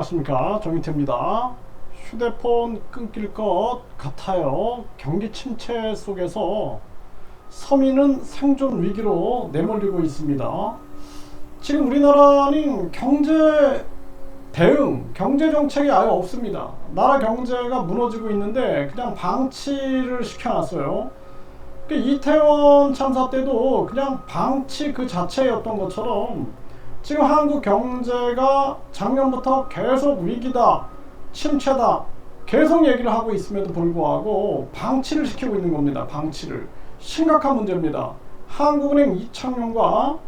안녕하십니까, 정인태입니다. 휴대폰 끊길 것 같아요. 경기 침체 속에서 서민은 생존 위기로 내몰리고 있습니다. 지금 우리나라는 경제 대응, 경제 정책이 아예 없습니다. 나라 경제가 무너지고 있는데 그냥 방치를 시켜놨어요. 이태원 참사 때도 그냥 방치 그 자체였던 것처럼 지금 한국 경제가 작년부터 계속 위기다, 침체다 계속 얘기를 하고 있음에도 불구하고 방치를 시키고 있는 겁니다. 방치를. 심각한 문제입니다. 한국은행 이창용과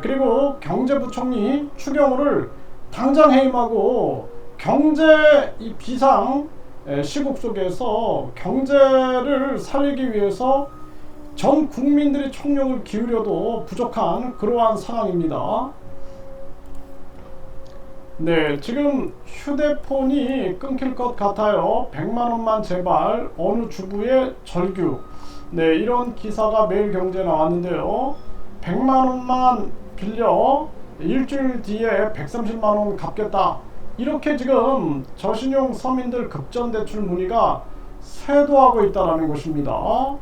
그리고 경제부총리 추경호를 당장 해임하고 경제 이 비상 시국 속에서 경제를 살리기 위해서 전 국민들이 총력을 기울여도 부족한 그러한 상황입니다. 네, 지금 휴대폰이 끊길 것 같아요. 100만원만 제발, 어느 주부의 절규. 네, 이런 기사가 매일경제에 나왔는데요. 100만원만 빌려 일주일 뒤에 130만원 갚겠다. 이렇게 지금 저신용 서민들 급전대출 문의가 쇄도하고 있다는 것입니다.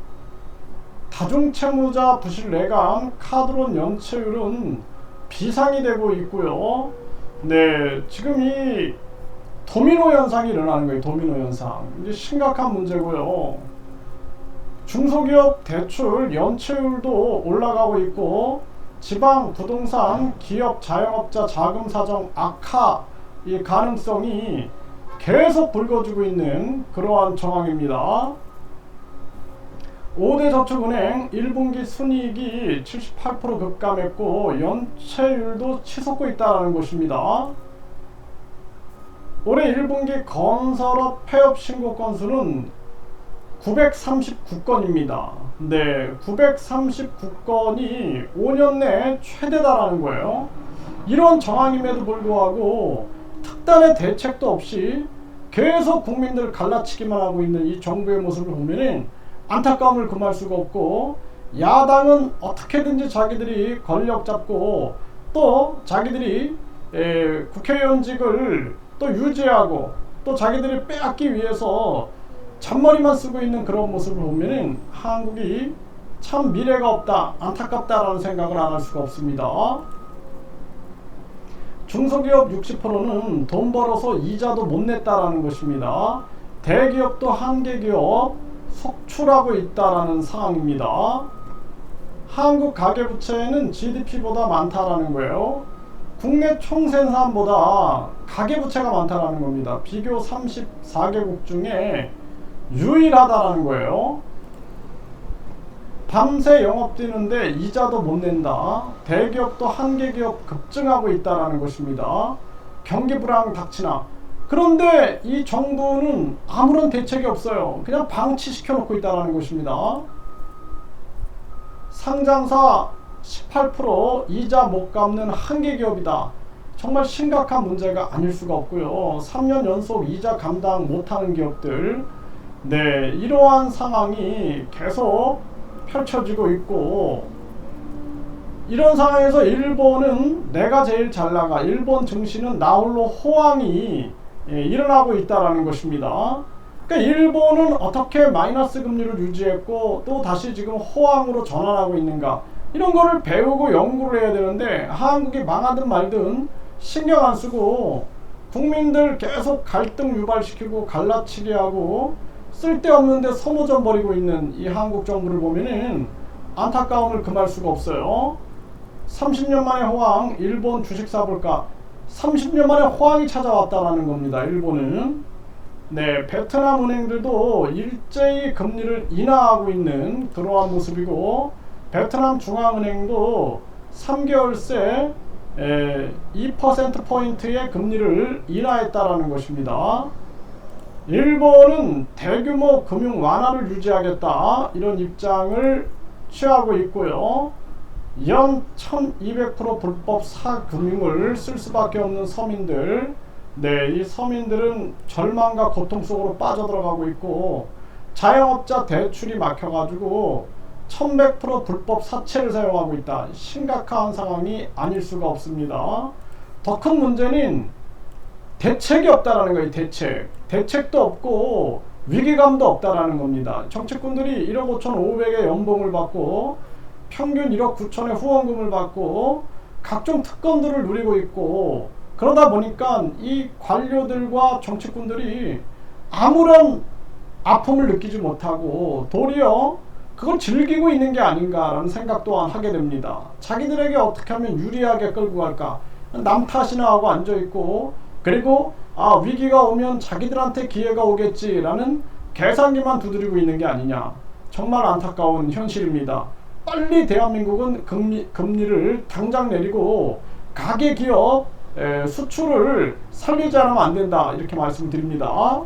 다중채무자 부실 내간 카드론 연체율은 비상이 되고 있고요. 네, 지금 이 도미노 현상이 일어나는 거예요. 도미노 현상. 이제 심각한 문제고요. 중소기업 대출 연체율도 올라가고 있고 지방 부동산 기업 자영업자 자금 사정 악화 이 가능성이 계속 불거지고 있는 그러한 정황입니다. 5대 저축은행 1분기 순이익이 78% 급감했고 연체율도 치솟고 있다는 것입니다. 올해 1분기 건설업 폐업 신고 건수는 939건입니다. 네, 939건이 5년 내 최대다라는 거예요. 이런 정황임에도 불구하고 특단의 대책도 없이 계속 국민들을 갈라치기만 하고 있는 이 정부의 모습을 보면은 안타까움을 금할 수가 없고, 야당은 어떻게든지 자기들이 권력 잡고 또 자기들이 국회의원직을 또 유지하고 또 자기들이 빼앗기 위해서 잔머리만 쓰고 있는 그런 모습을 보면은 한국이 참 미래가 없다, 안타깝다라는 생각을 안 할 수가 없습니다. 중소기업 60%는 돈 벌어서 이자도 못 냈다라는 것입니다. 대기업도 한계기업 속출하고 있다라는 상황입니다. 한국 가계부채는 GDP보다 많다라는 거예요. 국내 총생산보다 가계부채가 많다라는 겁니다. 비교 34개국 중에 유일하다라는 거예요. 밤새 영업 뛰는데 이자도 못 낸다. 대기업도 한계기업 급증하고 있다라는 것입니다. 경기 불황 닥치나. 그런데 이 정부는 아무런 대책이 없어요. 그냥 방치시켜 놓고 있다는 것입니다. 상장사 18% 이자 못 갚는 한계기업이다. 정말 심각한 문제가 아닐 수가 없고요. 3년 연속 이자 감당 못하는 기업들, 네, 이러한 상황이 계속 펼쳐지고 있고, 이런 상황에서 일본은 내가 제일 잘 나가, 일본 증시는 나홀로 호황이 일어나고 있다는 것입니다. 그러니까 일본은 어떻게 마이너스 금리를 유지했고 또 다시 지금 호황으로 전환하고 있는가, 이런 거를 배우고 연구를 해야 되는데 한국이 망하든 말든 신경 안 쓰고 국민들 계속 갈등 유발시키고 갈라치게 하고 쓸데없는데 소모전 벌이고 있는 이 한국 정부를 보면은 안타까움을 금할 수가 없어요. 30년 만에 호황, 일본 주식 사볼까? 30년 만에 호황이 찾아왔다라는 겁니다. 일본은. 네, 베트남 은행들도 일제히 금리를 인하하고 있는 그러한 모습이고, 베트남 중앙은행도 3개월 새 2%포인트의 금리를 인하했다라는 것입니다. 일본은 대규모 금융 완화를 유지하겠다, 이런 입장을 취하고 있고요. 연 1200% 불법 사금융을 쓸 수밖에 없는 서민들, 네, 이 서민들은 절망과 고통 속으로 빠져들어가고 있고, 자영업자 대출이 막혀가지고 1100% 불법 사채를 사용하고 있다. 심각한 상황이 아닐 수가 없습니다. 더 큰 문제는 대책이 없다라는 거예요. 대책도 없고 위기감도 없다라는 겁니다. 정치꾼들이 1억 5,500의 연봉을 받고 평균 1억 9천의 후원금을 받고 각종 특권들을 누리고 있고, 그러다 보니까 이 관료들과 정치꾼들이 아무런 아픔을 느끼지 못하고 도리어 그걸 즐기고 있는 게 아닌가라는 생각 또한 하게 됩니다. 자기들에게 어떻게 하면 유리하게 끌고 갈까, 남 탓이나 하고 앉아있고, 그리고 위기가 오면 자기들한테 기회가 오겠지라는 계산기만 두드리고 있는 게 아니냐. 정말 안타까운 현실입니다. 빨리 대한민국은 금리를 당장 내리고 가계기업 수출을 살리지 않으면 안 된다, 이렇게 말씀드립니다.